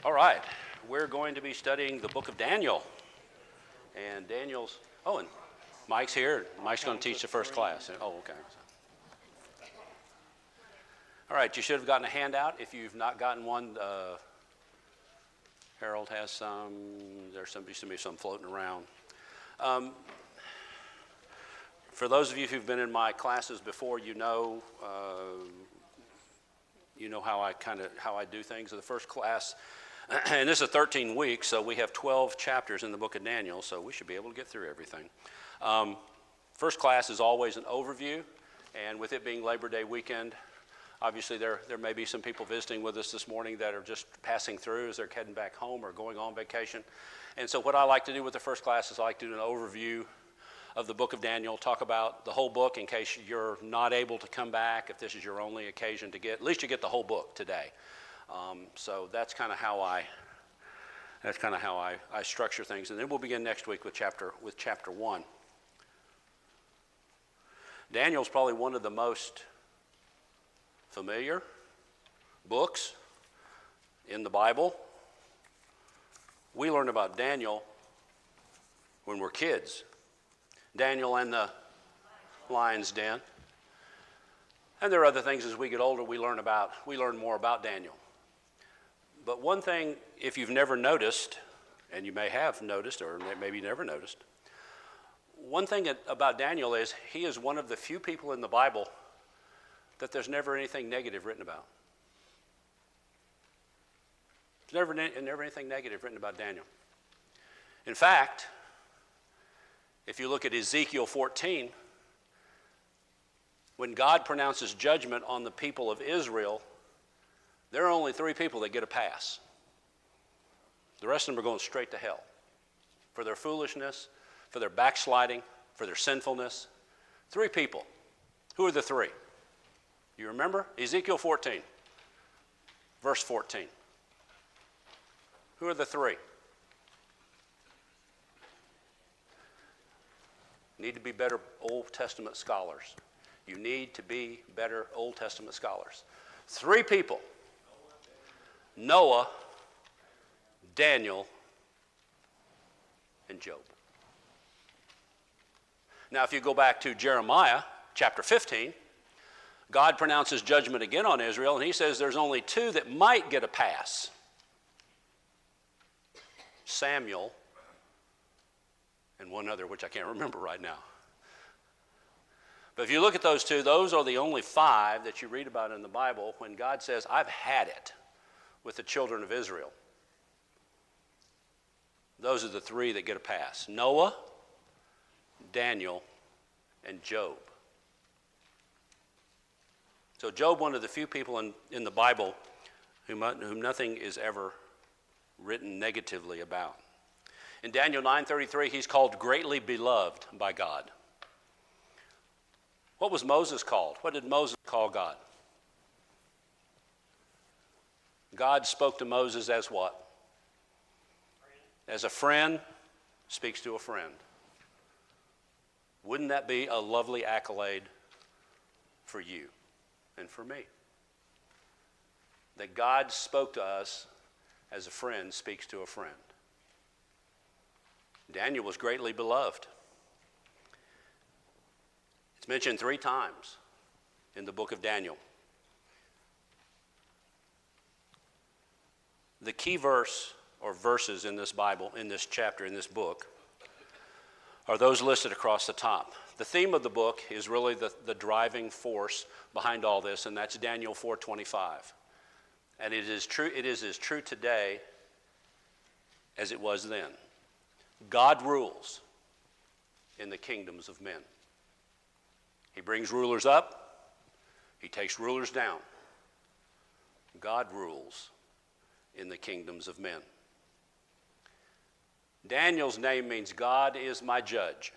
All right, we're going to be studying the book of Daniel. And and Mike's here. Mike's going to teach the first class. Oh, okay. All right, you should have gotten a handout. If you've not gotten one, Harold has some. There's some floating around. For those of you who've been in my classes before, you know how I do things. In the first class, and this is 13 weeks, so we have 12 chapters in the book of Daniel, so we should be able to get through everything. First class is always an overview, and with it being Labor Day weekend, obviously there may be some people visiting with us this morning that are just passing through as they're heading back home or going on vacation. And so what I like to do with the first class is I like to do an overview of the book of Daniel, talk about the whole book in case you're not able to come back, if this is your only occasion to get, at least you get the whole book today. So that's kind of how I structure things, and then we'll begin next week with chapter 1. Daniel's probably one of the most familiar books in the Bible. We learn about Daniel when we're kids. Daniel and the lion's den. And there are other things as we get older we learn more about Daniel. But one thing, if you've never noticed, and you may have noticed or maybe never noticed, one thing about Daniel is he is one of the few people in the Bible that there's never anything negative written about. There's never anything negative written about Daniel. In fact, if you look at Ezekiel 14, when God pronounces judgment on the people of Israel, there are only 3 people that get a pass. The rest of them are going straight to hell for their foolishness, for their backsliding, for their sinfulness. 3 people. Who are the 3? You remember? Ezekiel 14, verse 14. Who are the 3? Need to be better Old Testament scholars. You need to be better Old Testament scholars. 3 people. Noah, Daniel, and Job. Now, if you go back to Jeremiah chapter 15, God pronounces judgment again on Israel, and he says there's only 2 that might get a pass. Samuel and one other, which I can't remember right now. But if you look at those 2, those are the only 5 that you read about in the Bible when God says, I've had it with the children of Israel. Those are the 3 that get a pass. Noah, Daniel, and Job. So Job, one of the few people in the Bible whom nothing is ever written negatively about. In Daniel 9:33, he's called greatly beloved by God. What was Moses called? What did Moses call God? God spoke to Moses as what? As a friend speaks to a friend. Wouldn't that be a lovely accolade for you and for me? That God spoke to us as a friend speaks to a friend. Daniel was greatly beloved. It's mentioned 3 times in the book of Daniel. The key verse or verses in this Bible, in this chapter, in this book, are those listed across the top. The theme of the book is really the driving force behind all this, and that's Daniel 4:25. And it is as true today as it was then. God rules in the kingdoms of men. He brings rulers up, he takes rulers down. God rules in the kingdoms of men. Daniel's name means God is my judge.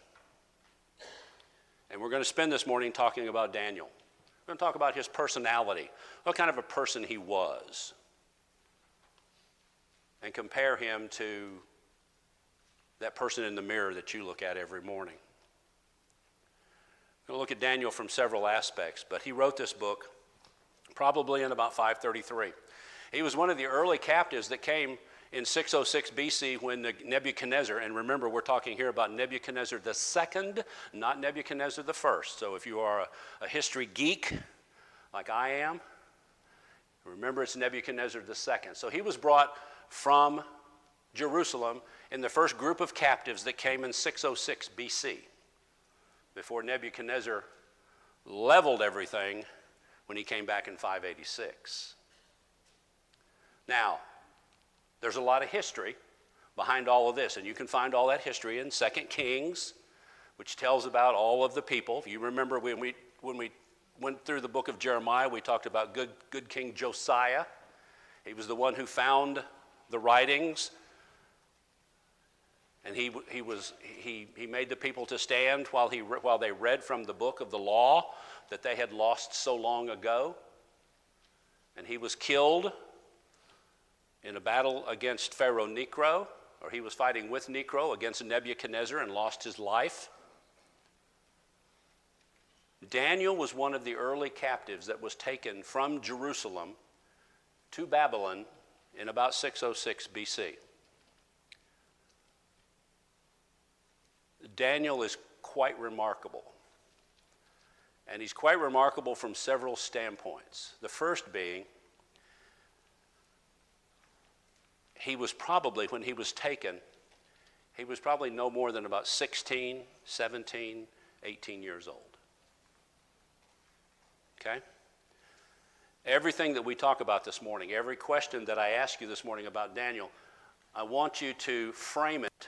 And we're going to spend this morning talking about Daniel. We're going to talk about his personality, what kind of a person he was, and compare him to that person in the mirror that you look at every morning. We're going to look at Daniel from several aspects, but he wrote this book probably in about 533. He was one of the early captives that came in 606 BC when Nebuchadnezzar, and remember we're talking here about Nebuchadnezzar the second, not Nebuchadnezzar the first. So if you are a history geek like I am, remember it's Nebuchadnezzar the second. So he was brought from Jerusalem in the first group of captives that came in 606 BC, before Nebuchadnezzar leveled everything when he came back in 586. Now, there's a lot of history behind all of this, and you can find all that history in 2 Kings, which tells about all of the people. If you remember when we went through the book of Jeremiah, we talked about good King Josiah. He was the one who found the writings, and he made the people to stand while they read from the book of the law that they had lost so long ago. And he was killed in a battle against Pharaoh Necho, or he was fighting with Necho against Nebuchadnezzar and lost his life. Daniel was one of the early captives that was taken from Jerusalem to Babylon in about 606 BC. Daniel is quite remarkable. And he's quite remarkable from several standpoints. The first being, he was probably, when he was taken, he was probably no more than about 16, 17, 18 years old. Okay? Everything that we talk about this morning, every question that I ask you this morning about Daniel, I want you to frame it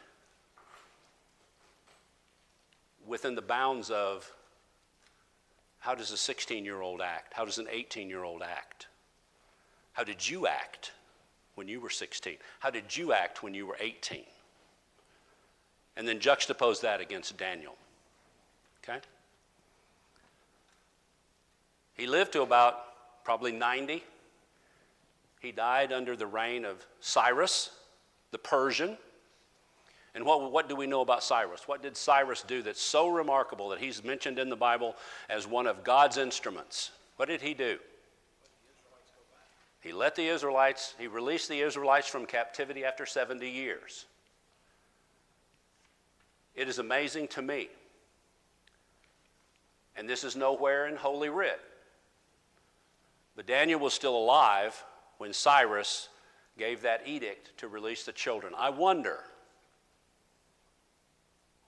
within the bounds of, how does a 16-year-old act? How does an 18-year-old act? How did you act when you were 16? How did you act when you were 18? And then juxtapose that against Daniel. Okay? He lived to about probably 90. He died under the reign of Cyrus, the Persian. And what do we know about Cyrus? What did Cyrus do that's so remarkable that he's mentioned in the Bible as one of God's instruments? What did he do? He released the Israelites from captivity after 70 years. It is amazing to me, and this is nowhere in Holy Writ, but Daniel was still alive when Cyrus gave that edict to release the children. I wonder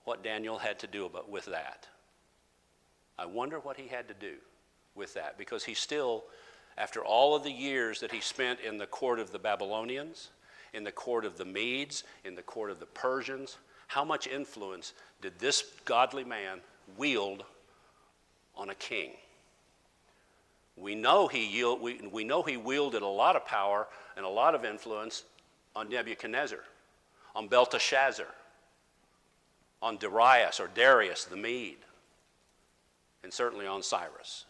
what Daniel had to do with that. I wonder what he had to do with that, because he still, after all of the years that he spent in the court of the Babylonians, in the court of the Medes, in the court of the Persians, how much influence did this godly man wield on a king? We know he wielded a lot of power and a lot of influence on Nebuchadnezzar, on Belteshazzar, on Darius the Mede, and certainly on Cyrus.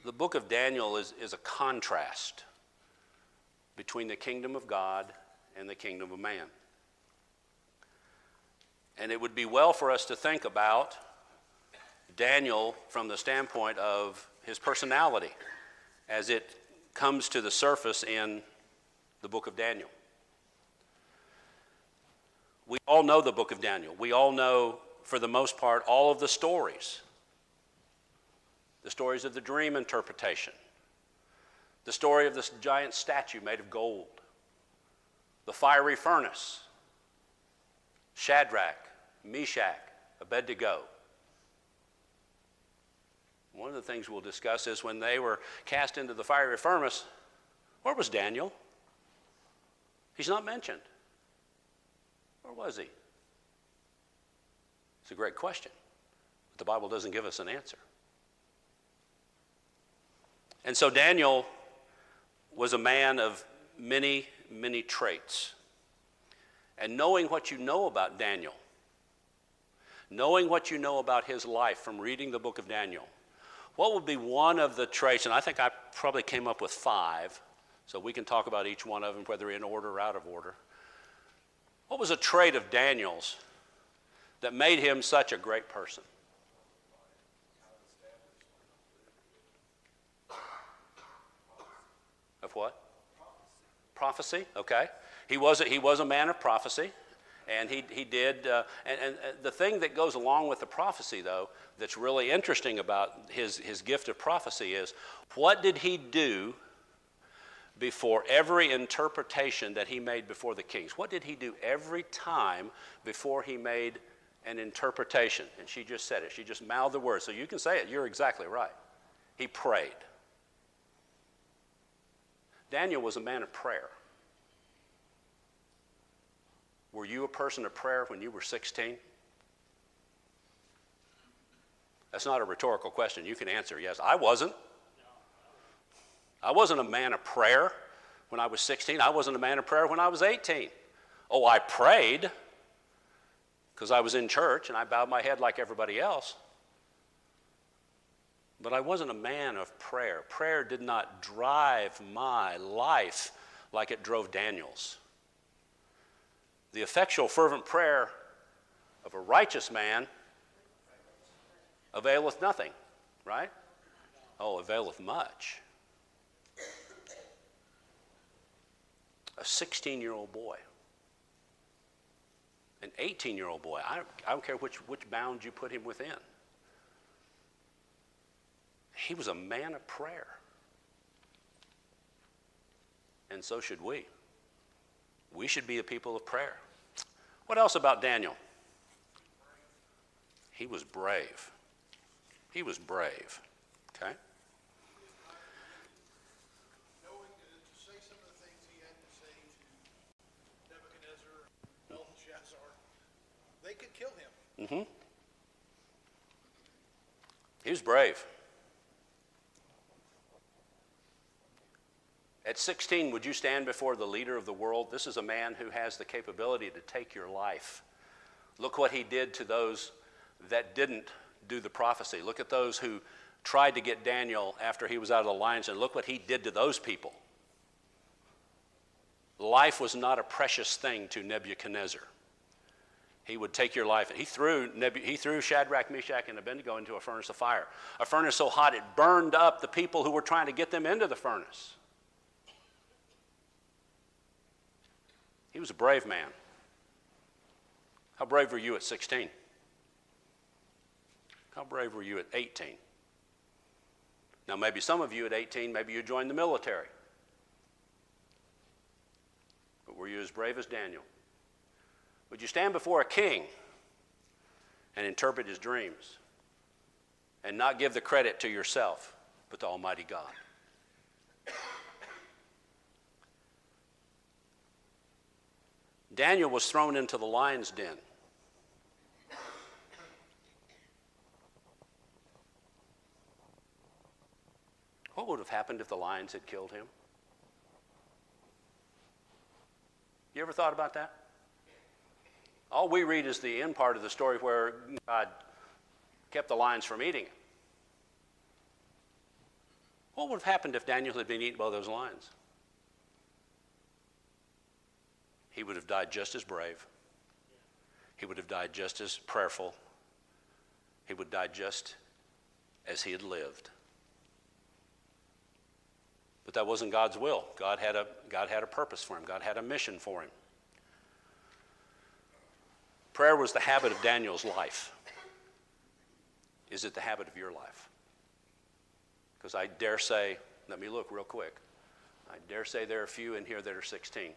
The book of Daniel is a contrast between the kingdom of God and the kingdom of man. And it would be well for us to think about Daniel from the standpoint of his personality as it comes to the surface in the book of Daniel. We all know the book of Daniel. We all know, for the most part, all of the stories. The stories of the dream interpretation. The story of this giant statue made of gold. The fiery furnace. Shadrach, Meshach, Abednego. One of the things we'll discuss is when they were cast into the fiery furnace, where was Daniel? He's not mentioned. Where was he? It's a great question, but the Bible doesn't give us an answer. And so Daniel was a man of many, many traits. And knowing what you know about Daniel, knowing what you know about his life from reading the book of Daniel, what would be one of the traits, and I think I probably came up with 5, so we can talk about each one of them, whether in order or out of order. What was a trait of Daniel's that made him such a great person? what? Prophecy. Okay. He was a man of prophecy, and he did. And the thing that goes along with the prophecy, though, that's really interesting about his gift of prophecy is, what did he do before every interpretation that he made before the kings? What did he do every time before he made an interpretation? And she just said it. She just mouthed the word. So you can say it. You're exactly right. He prayed. Daniel was a man of prayer. Were you a person of prayer when you were 16? That's not a rhetorical question. You can answer yes. I wasn't. I wasn't a man of prayer when I was 16. I wasn't a man of prayer when I was 18. Oh, I prayed because I was in church and I bowed my head like everybody else. But I wasn't a man of prayer. Prayer did not drive my life like it drove Daniel's. The effectual, fervent prayer of a righteous man availeth nothing, right? Oh, availeth much. A 16-year-old boy, an 18-year-old boy, I don't care which bound you put him within. He was a man of prayer. And so should we. We should be a people of prayer. What else about Daniel? He was brave. He was brave. Okay? Knowing to say some of the things he had to say to Nebuchadnezzar and Belshazzar, they could kill him. Mm-hmm. He was brave. At 16, would you stand before the leader of the world? This is a man who has the capability to take your life. Look what he did to those that didn't do the prophecy. Look at those who tried to get Daniel after he was out of the lions, and look what he did to those people. Life was not a precious thing to Nebuchadnezzar. He would take your life. He threw Shadrach, Meshach, and Abednego into a furnace of fire. A furnace so hot it burned up the people who were trying to get them into the furnace. He was a brave man. How brave were you at 16? How brave were you at 18? Now, maybe some of you at 18, maybe you joined the military. But were you as brave as Daniel? Would you stand before a king and interpret his dreams and not give the credit to yourself, but to Almighty God? Daniel was thrown into the lion's den. What would have happened if the lions had killed him? You ever thought about that? All we read is the end part of the story where God kept the lions from eating him. What would have happened if Daniel had been eaten by those lions? He would have died just as brave. He would have died just as prayerful. He would die just as he had lived. But that wasn't God's will. God had a purpose for him. God had a mission for him. Prayer was the habit of Daniel's life. Is it the habit of your life? Because I dare say, let me look real quick. I dare say there are a few in here that are 16.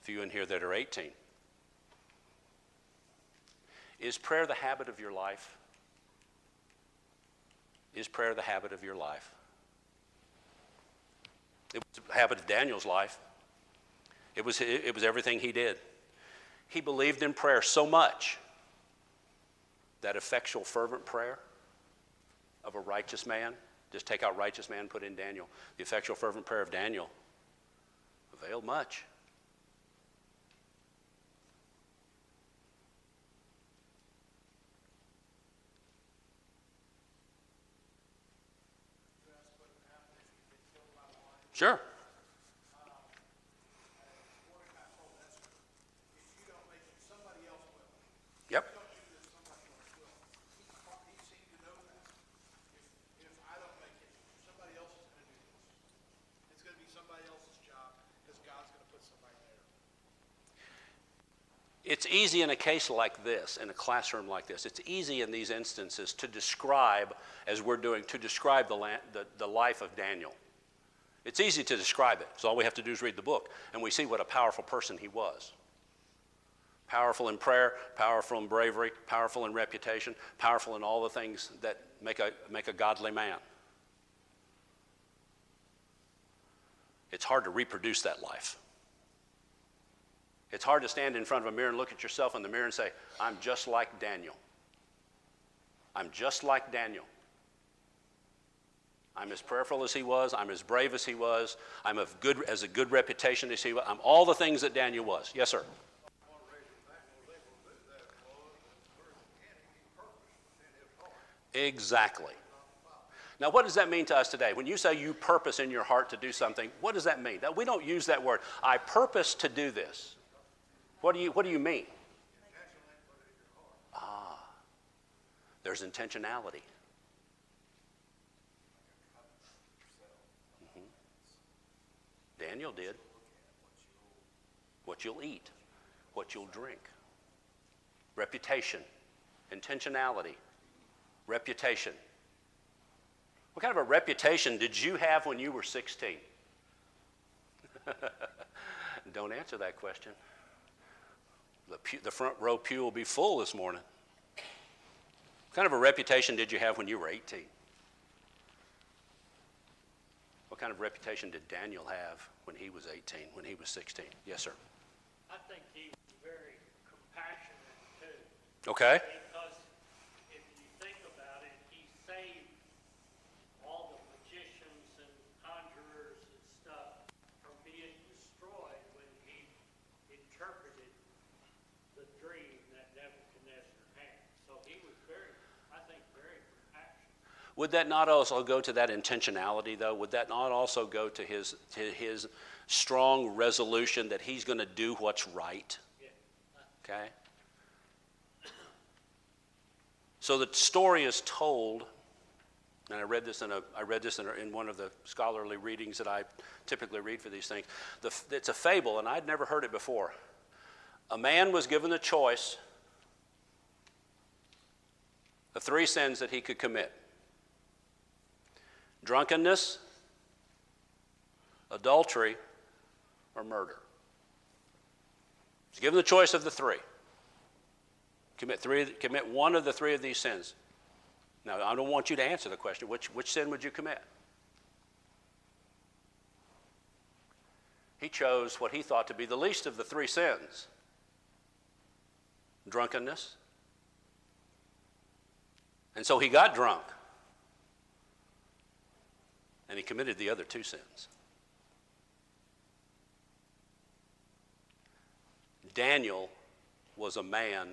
A few in here that are 18. Is prayer the habit of your life? Is prayer the habit of your life? It was the habit of Daniel's life. It was everything he did. He believed in prayer so much that effectual, fervent prayer of a righteous man, just take out righteous man, put in Daniel. The effectual, fervent prayer of Daniel availed much. Sure. Yep. It's easy in a case like this, in a classroom like this, it's easy in these instances to describe, as we're doing, to describe the life of Daniel. It's easy to describe it, so all we have to do is read the book, and we see what a powerful person he was. Powerful in prayer, powerful in bravery, powerful in reputation, powerful in all the things that make a godly man. It's hard to reproduce that life. It's hard to stand in front of a mirror and look at yourself in the mirror and say, I'm just like Daniel. I'm just like Daniel. I'm as prayerful as he was. I'm as brave as he was. I'm as a good reputation as he was. I'm all the things that Daniel was. Yes, sir. Exactly. Now, what does that mean to us today? When you say you purpose in your heart to do something, what does that mean? That we don't use that word. I purpose to do this. What do you mean? There's intentionality. Daniel did. What you'll eat, what you'll drink. Reputation, intentionality, reputation. What kind of a reputation did you have when you were 16? Don't answer that question. The front row pew will be full this morning. What kind of a reputation did you have when you were 18? What kind of reputation did Daniel have when he was 18, when he was 16? Yes, sir. I think he was very compassionate too. Okay. Because if you think about it, he saved all the magicians and conjurers and stuff from being destroyed when he interpreted the dream that Nebuchadnezzar had. So he was very compassionate. Would that not also go to that intentionality, though? Would that not also go to his strong resolution that he's going to do what's right? Yeah. Okay? So the story is told, and I read this in one of the scholarly readings that I typically read for these things. It's a fable, and I'd never heard it before. A man was given the choice of 3 sins that he could commit: drunkenness, adultery, or murder. He's given the choice of the 3. Commit one of the 3 of these sins. Now, I don't want you to answer the question. Which sin would you commit? He chose what he thought to be the least of the 3 sins: drunkenness. And so he got drunk. And he committed the other 2 sins. Daniel was a man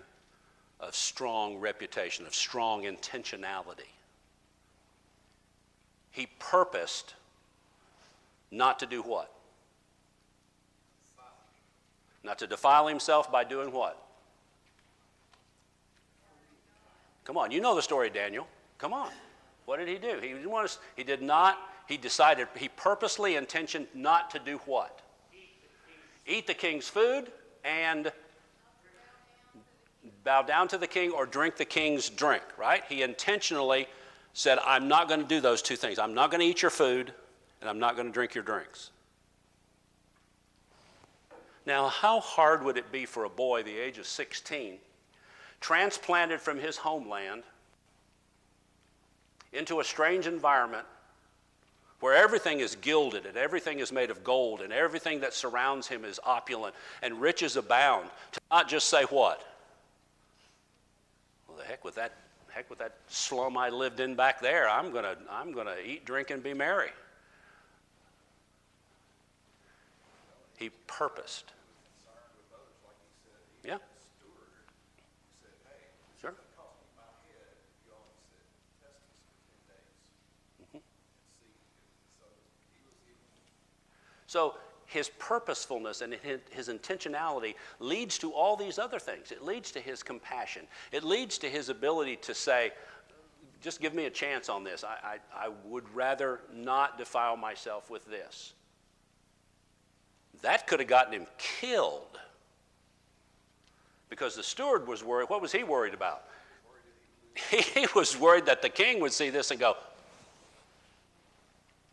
of strong reputation, of strong intentionality. He purposed not to do what? Not to defile himself by doing what? Come on, you know the story of Daniel. Come on. What did he do? He decided, he purposely intentioned not to do what? Eat the king's food and bow down to the king or drink the king's drink, right? He intentionally said, I'm not going to do those 2 things. I'm not going to eat your food, and I'm not going to drink your drinks. Now, how hard would it be for a boy the age of 16, transplanted from his homeland into a strange environment where everything is gilded and everything is made of gold and everything that surrounds him is opulent and riches abound, to not just say what? Well, the heck with that slum I lived in back there. I'm gonna eat, drink, and be merry. He purposed. Yeah. Sure. So his purposefulness and his intentionality leads to all these other things. It leads to his compassion. It leads to his ability to say, just give me a chance on this. I would rather not defile myself with this. That could have gotten him killed. Because the steward was worried. What was he worried about? He was worried that the king would see this and go,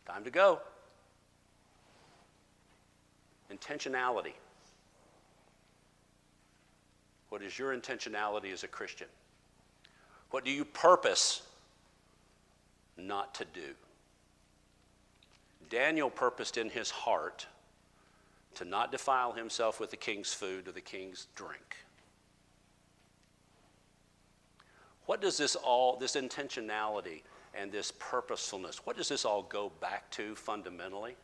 time to go. Intentionality. What is your intentionality as a Christian? What do you purpose not to do? Daniel purposed in his heart to not defile himself with the king's food or the king's drink. What does this intentionality and this purposefulness, what does this all go back to fundamentally?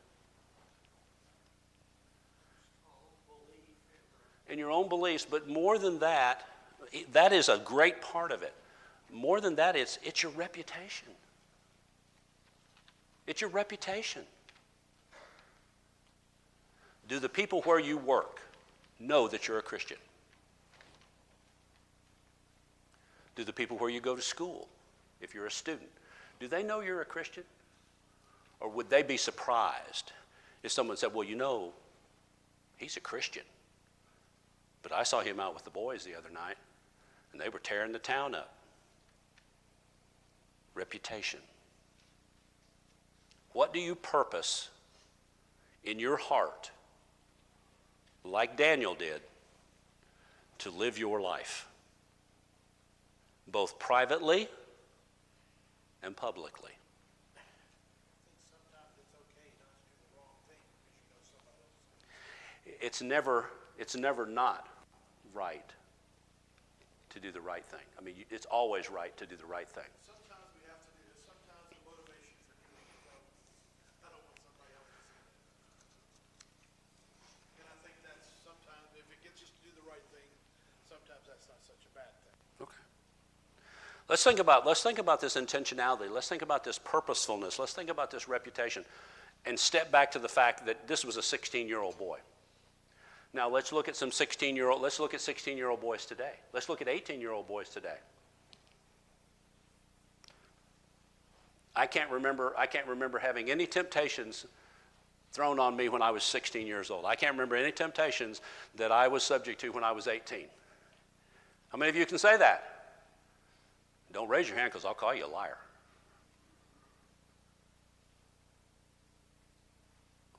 In your own beliefs, but more than that, that is a great part of it. More than that, it's your reputation. It's your reputation. Do the people where you work know that you're a Christian? Do the people where you go to school, if you're a student, do they know you're a Christian? Or would they be surprised if someone said, well, you know, he's a Christian, but I saw him out with the boys the other night, and they were tearing the town up. Reputation. What do you purpose in your heart, like Daniel did, to live your life? Both privately and publicly. I think sometimes it's okay not to do the wrong thing because you know somebody else is going to. It's never not right to do the right thing. I mean, it's always right to do the right thing. Sometimes we have to do this. Sometimes the motivation for doing it, though, I don't want somebody else to see it. And I think that's sometimes, if it gets us to do the right thing, sometimes that's not such a bad thing. Okay. Let's think about this intentionality. Let's think about this purposefulness. Let's think about this reputation, and step back to the fact that this was a 16-year-old boy. Now let's look at 16-year-old boys today. Let's look at 18-year-old boys today. I can't remember having any temptations thrown on me when I was 16 years old. I can't remember any temptations that I was subject to when I was 18. How many of you can say that? Don't raise your hand because I'll call you a liar.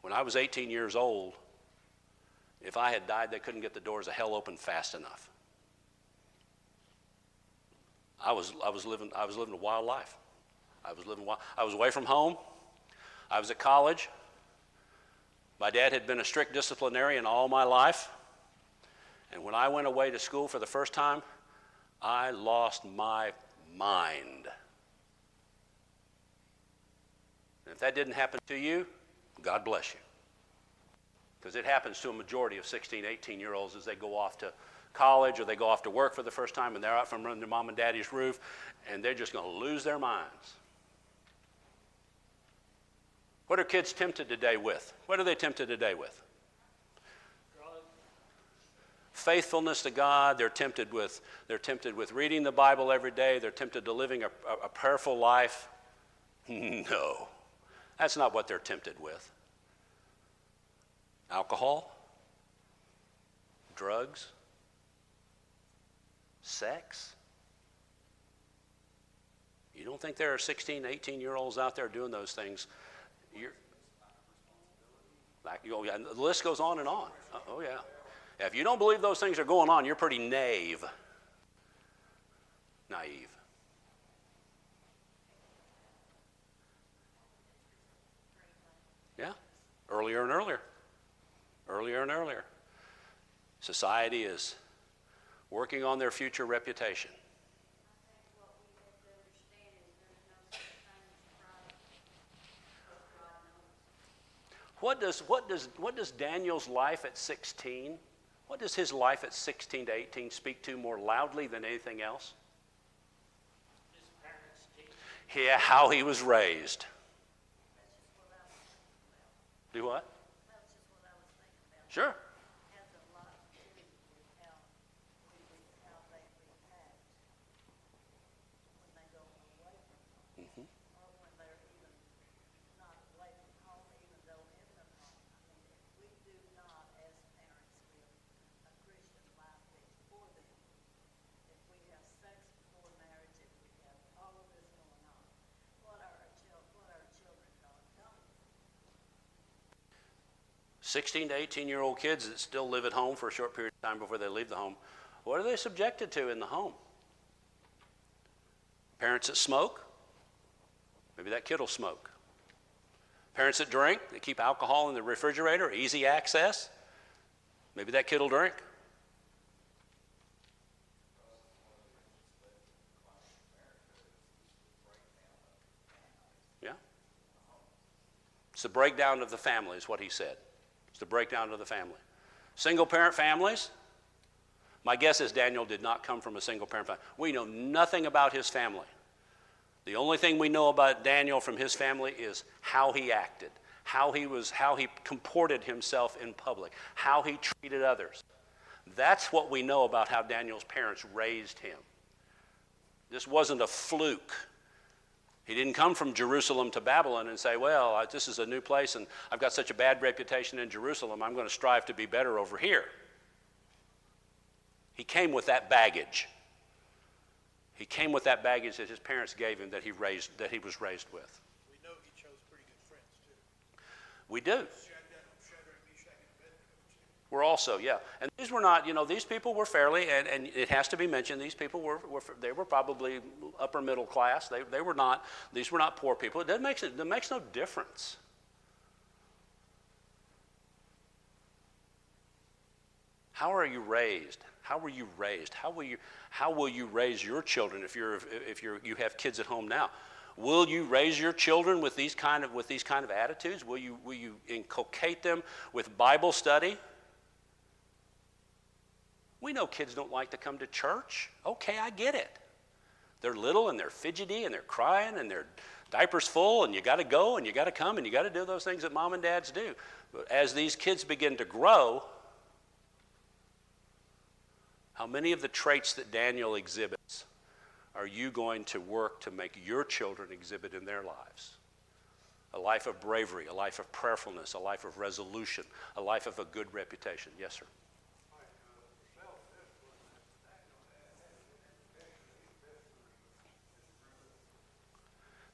When I was 18 years old, if I had died, they couldn't get the doors of hell open fast enough. I was living a wild life. I was away from home. I was at college. My dad had been a strict disciplinarian all my life. And when I went away to school for the first time, I lost my mind. And if that didn't happen to you, God bless you. Because it happens to a majority of 16, 18-year-olds as they go off to college or they go off to work for the first time and they're out from under mom and daddy's roof and they're just going to lose their minds. What are kids tempted today with? What are they tempted today with? Faithfulness to God. They're tempted with reading the Bible every day. They're tempted to living a prayerful life. No, that's not what they're tempted with. Alcohol, drugs, sex. You don't think there are 16, 18-year-olds out there doing those things? The list goes on and on. Oh, yeah. If you don't believe those things are going on, you're pretty naive. Yeah, earlier and earlier. Society is working on their future reputation. What does Daniel's life at 16, what does his life at 16 to 18 speak to more loudly than anything else? His parents teach. Yeah, how he was raised. Do what? That's just what I was thinking about. Sure. It has a lot to do with how they react when they go away from home, or when they're even not away from home, even though in the home. I mean, if we do not, as parents, live a Christian life that's for them, 16 to 18-year-old kids that still live at home for a short period of time before they leave the home, what are they subjected to in the home? Parents that smoke, maybe that kid will smoke. Parents that drink, they keep alcohol in the refrigerator, easy access, maybe that kid will drink. Yeah. It's the breakdown of the family is what he said. It's the breakdown of the family. Single parent families, my guess is Daniel did not come from a single parent family. We know nothing about his family. The only thing we know about Daniel from his family is how he acted, how he comported himself in public, how he treated others. That's what we know about how Daniel's parents raised him. This wasn't a fluke. He didn't come from Jerusalem to Babylon and say, well, this is a new place and I've got such a bad reputation in Jerusalem, I'm going to strive to be better over here. He came with that baggage. He came with that baggage that his parents gave him that he was raised with. We know he chose pretty good friends, too. We do. Shadrach, Meshach, and Abednego, too. We're also, yeah. And these were not, these people were fairly, and it has to be mentioned, these people were probably upper middle class. These were not poor people. It makes no difference. How are you raised? How were you raised? How will you raise your children if you have kids at home now? Will you raise your children with these kind of attitudes? Will you inculcate them with Bible study? We know kids don't like to come to church. Okay, I get it. They're little and they're fidgety and they're crying and their diaper's full and you got to go and you got to come and you got to do those things that mom and dads do. But as these kids begin to grow, how many of the traits that Daniel exhibits are you going to work to make your children exhibit in their lives? A life of bravery, a life of prayerfulness, a life of resolution, a life of a good reputation. Yes, sir.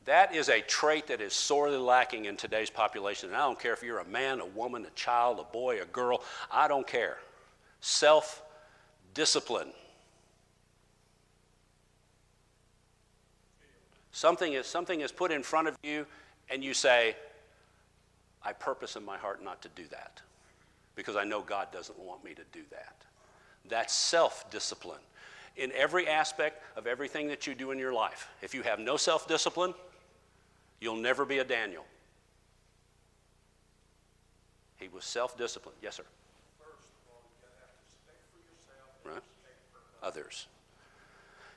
That is a trait that is sorely lacking in today's population. And I don't care if you're a man, a woman, a child, a boy, a girl. I don't care. Self-discipline. Something is put in front of you and you say, I purpose in my heart not to do that because I know God doesn't want me to do that. That's self-discipline. In every aspect of everything that you do in your life, if you have no self-discipline, you'll never be a Daniel. He was self-disciplined. Yes, sir. First of all, you have respect for yourself and Right. respect for others. Others.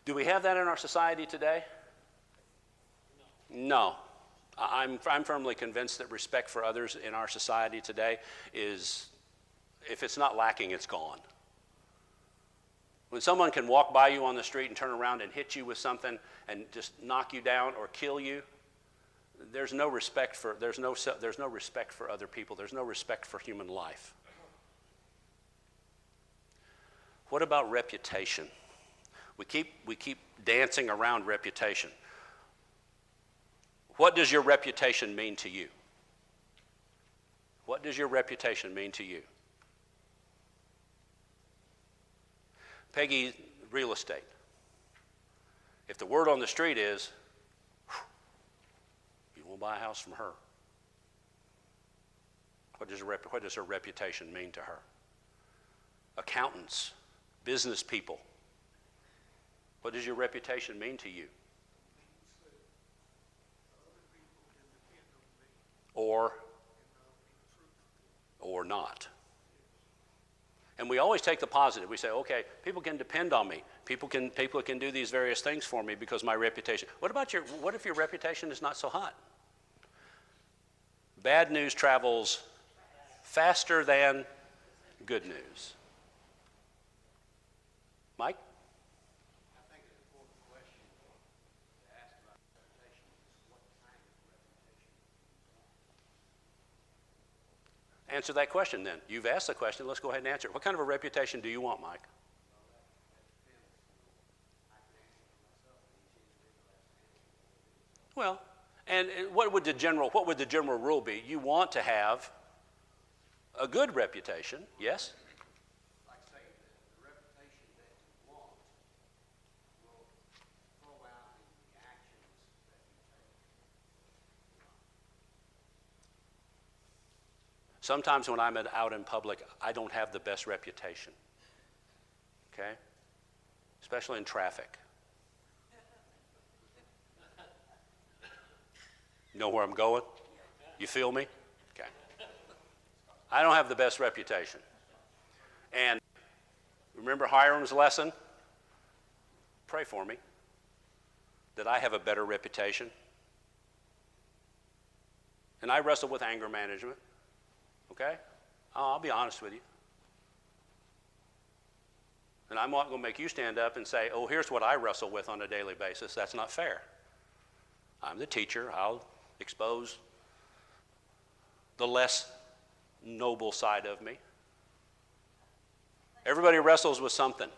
Do we have that in our society today? No. I'm firmly convinced that respect for others in our society today is, if it's not lacking, it's gone. When someone can walk by you on the street and turn around and hit you with something and just knock you down or kill you, there's no respect for respect for other people. There's no respect for human life. What about reputation? We keep dancing around reputation. What does your reputation mean to you? What does your reputation mean to you? Peggy, real estate. If the word on the street is, you won't buy a house from her. What does her reputation mean to her? Accountants, business people. What does your reputation mean to you? Or not. And we always take the positive. We say, okay, people can depend on me. People can do these various things for me because my reputation. What if your reputation is not so hot? Bad news travels faster than good news. Mike? I think an important question to ask about reputation is what kind of reputation you want. Answer that question then. You've asked the question. Let's go ahead and answer it. What kind of a reputation do you want, Mike? Well, and what would the general rule be? You want to have A good reputation, yes. Like say the reputation that you want will flow out in the actions that you take. Sometimes when I'm out in public, I don't have the best reputation. Okay? Especially in traffic. You know where I'm going? You feel me? Okay. I don't have the best reputation. And remember Hiram's lesson? Pray for me that I have a better reputation. And I wrestle with anger management. Okay? I'll be honest with you. And I'm not going to make you stand up and say, oh, here's what I wrestle with on a daily basis. That's not fair. I'm the teacher. I'll expose the less noble side of me. Everybody wrestles with something.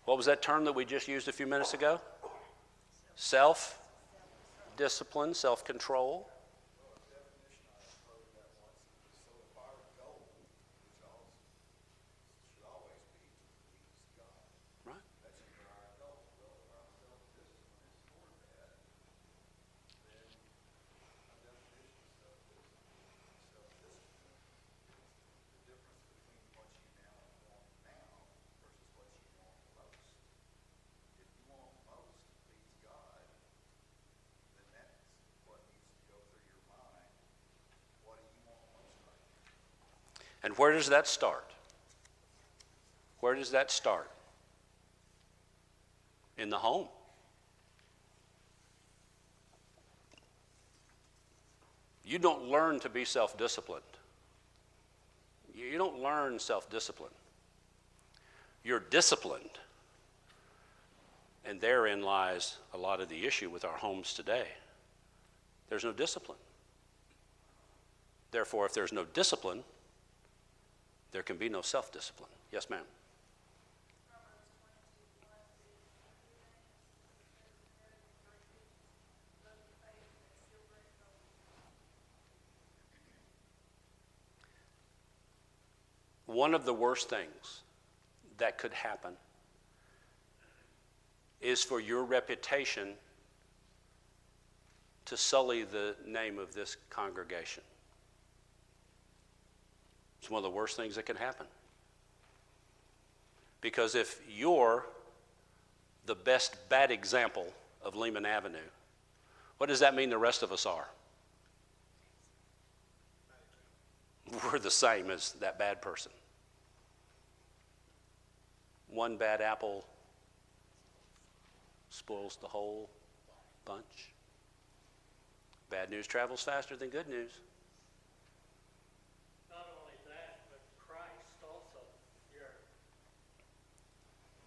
What was that term that we just used a few minutes ago? Self-discipline, self-control. Right. And where does that start? Where does that start? In the home. You don't learn to be self-disciplined. You don't learn self-discipline. You're disciplined. And therein lies a lot of the issue with our homes today. There's no discipline. Therefore, if there's no discipline, there can be no self-discipline. Yes, ma'am. One of the worst things that could happen is for your reputation to sully the name of this congregation. It's one of the worst things that can happen. Because if you're the best bad example of Lehman Avenue, what does that mean the rest of us are? We're the same as that bad person. One bad apple spoils the whole bunch. Bad news travels faster than good news. Not only that, but Christ also, you're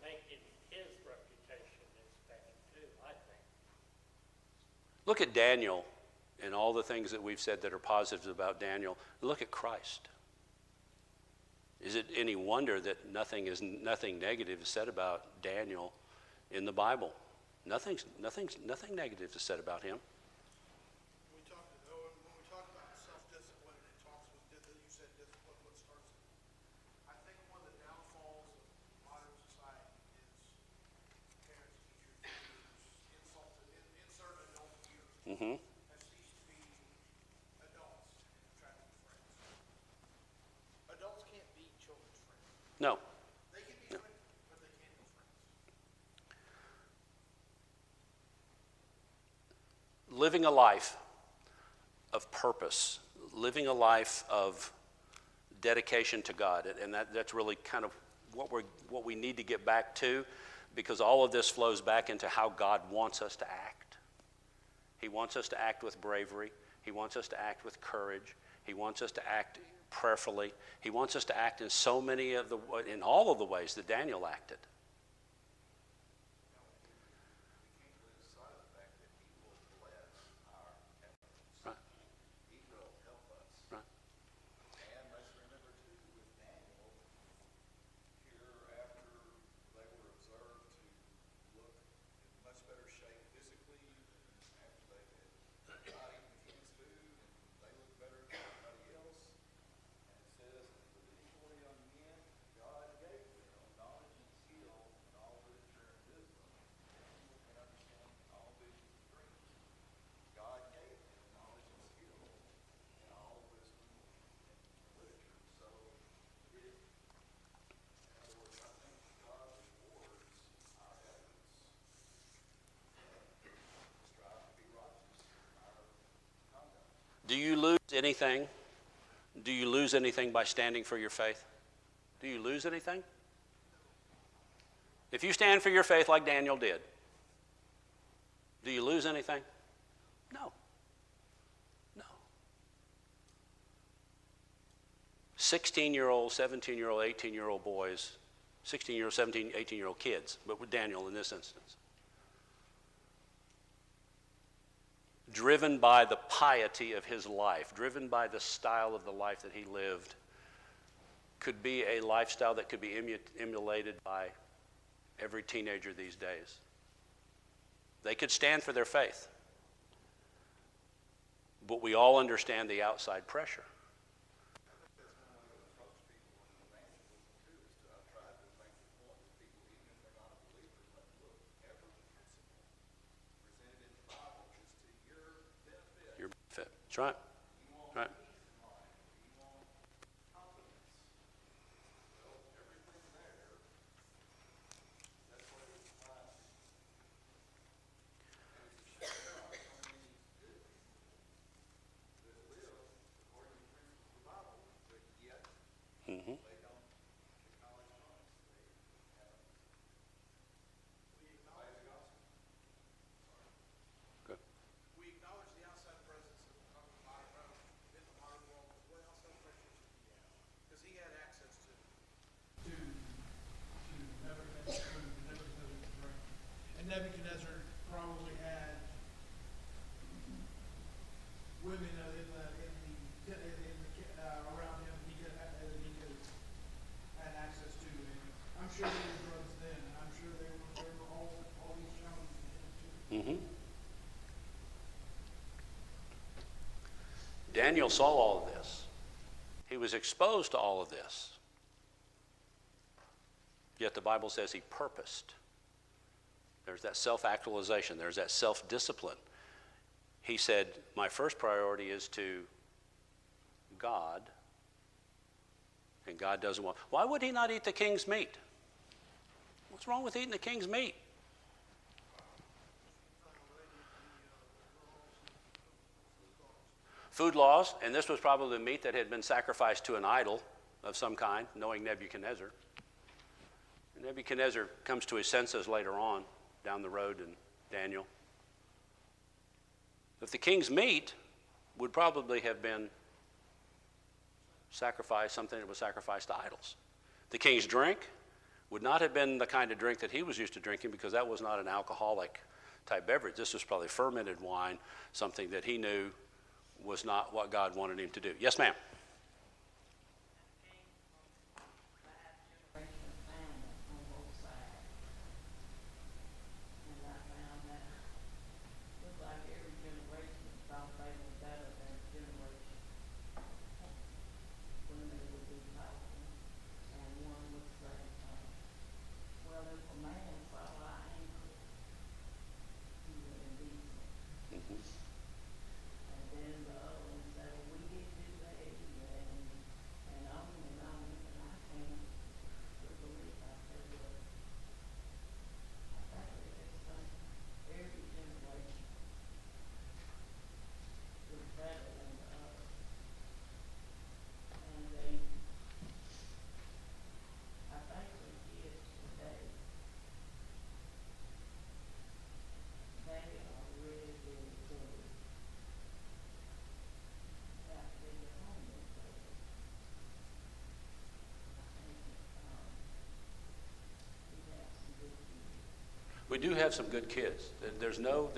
making his reputation as bad too, I think. Look at Daniel and all the things that we've said that are positives about Daniel. Look at Christ. Is it any wonder that nothing negative is said about Daniel in the Bible? Nothing negative is said about him. When we talk about self-discipline, and it talks with, you said discipline, what starts it? I think one of the downfalls of modern society is parents, teachers, insert adult years. Mm-hmm. Have ceased to be adults and attracting friends. Adults can't be children's friends. No. They can be friends, but they can't be friends. Living a life of purpose, living a life of dedication to God, and that's really kind of what we need to get back to, because all of this flows back into how God wants us to act. He wants us to act with bravery. He wants us to act with courage. He wants us to act prayerfully. He wants us to act in in all of the ways that Daniel acted. Right. Right. And let's remember too, with Daniel, here after they were observed to look in much better shape physically anything? Do you lose anything by standing for your faith? Do you lose anything? If you stand for your faith like Daniel did, do you lose anything? No. No. 16-year-old, 17-year-old, 18-year-old boys, 16-year-old, 17, 18-year-old kids, but with Daniel in this instance, driven by the piety of his life, driven by the style of the life that he lived, could be a lifestyle that could be emulated by every teenager these days. They could stand for their faith, but we all understand the outside pressure. Your benefit. That's right. Right. Mm-hmm. Good. We acknowledge the outside presence of the modern, in the modern world, but what outside pressures did he have? Because he had access to Nebuchadnezzar's dream. And Nebuchadnezzar probably had women around him he could had access to. And I'm sure there were drugs then. And I'm sure there were all these challenges too. Mm-hmm. Daniel saw all of this. He was exposed to all of this. Yet the Bible says he purposed. There's that self-actualization. There's that self-discipline. He said, my first priority is to God, and God doesn't want. Why would he not eat the king's meat? What's wrong with eating the king's meat? Food laws, and this was probably meat that had been sacrificed to an idol of some kind, knowing Nebuchadnezzar. And Nebuchadnezzar comes to his senses later on, down the road in Daniel. If the king's meat would probably have been sacrificed, something that was sacrificed to idols. The king's drink would not have been the kind of drink that he was used to drinking, because that was not an alcoholic type beverage. This was probably fermented wine, something that he knew was not what God wanted him to do. Yes, ma'am. We do have some good kids. There's no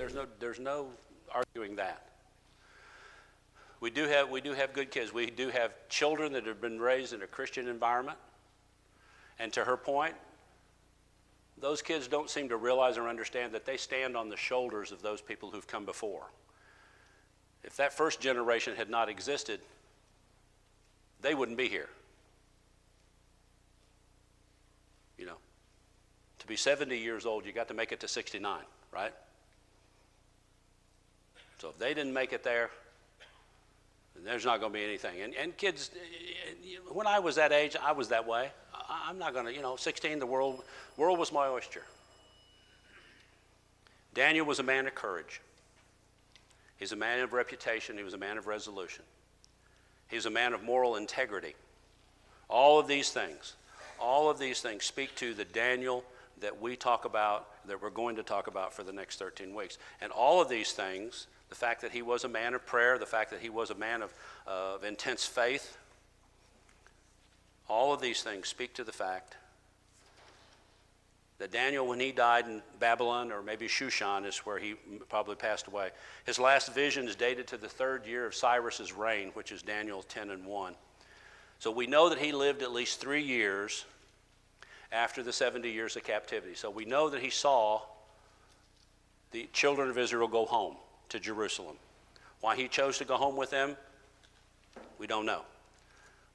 arguing that. We do have good kids. We do have children that have been raised in a Christian environment. And to her point, those kids don't seem to realize or understand that they stand on the shoulders of those people who've come before. If that first generation had not existed, they wouldn't be here. You know, to be 70 years old, you got to make it to 69, right? So if they didn't make it there, then there's not going to be anything. And kids, when I was that age, I was that way. I'm not going to, 16, the world was my oyster. Daniel was a man of courage. He's a man of reputation. He was a man of resolution. He's a man of moral integrity. All of these things speak to the Daniel that we talk about, that we're going to talk about for the next 13 weeks. And all of these things, the fact that he was a man of prayer, the fact that he was a man of intense faith, all of these things speak to the fact that Daniel, when he died in Babylon, or maybe Shushan is where he probably passed away, his last vision is dated to the 3rd year of Cyrus's reign, which is Daniel 10:1. So we know that he lived at least 3 years after the 70 years of captivity. So we know that he saw the children of Israel go home to Jerusalem. Why he chose to go home with them, we don't know.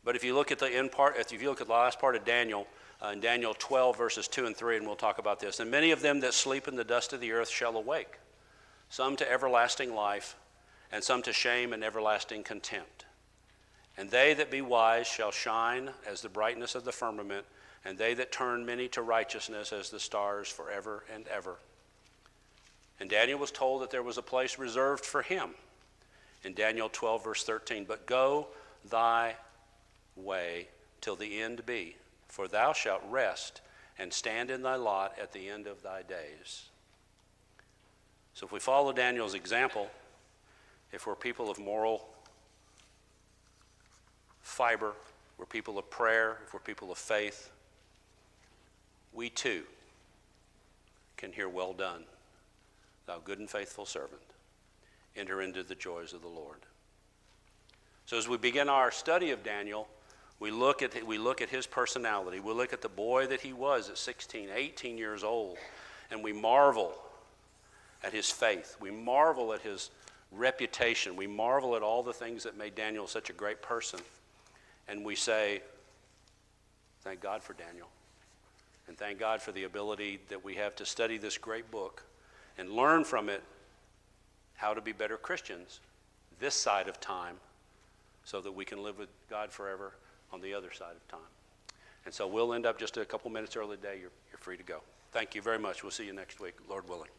But if you look at the end part, if you look at the last part of Daniel, in Daniel 12, verses 2 and 3, and we'll talk about this. And many of them that sleep in the dust of the earth shall awake, some to everlasting life, and some to shame and everlasting contempt. And they that be wise shall shine as the brightness of the firmament, and they that turn many to righteousness as the stars forever and ever. And Daniel was told that there was a place reserved for him in Daniel 12, verse 13. But go thy way till the end be, for thou shalt rest and stand in thy lot at the end of thy days. So if we follow Daniel's example, if we're people of moral fiber, we're people of prayer, if we're people of faith, we too can hear, well done, thou good and faithful servant. Enter into the joys of the Lord. So as we begin our study of Daniel, we look at his personality. We look at the boy that he was at 16, 18 years old, and we marvel at his faith. We marvel at his reputation. We marvel at all the things that made Daniel such a great person. And we say, thank God for Daniel. And thank God for the ability that we have to study this great book and learn from it how to be better Christians this side of time so that we can live with God forever on the other side of time. And so we'll end up just a couple minutes early today. You're free to go. Thank you very much. We'll see you next week, Lord willing.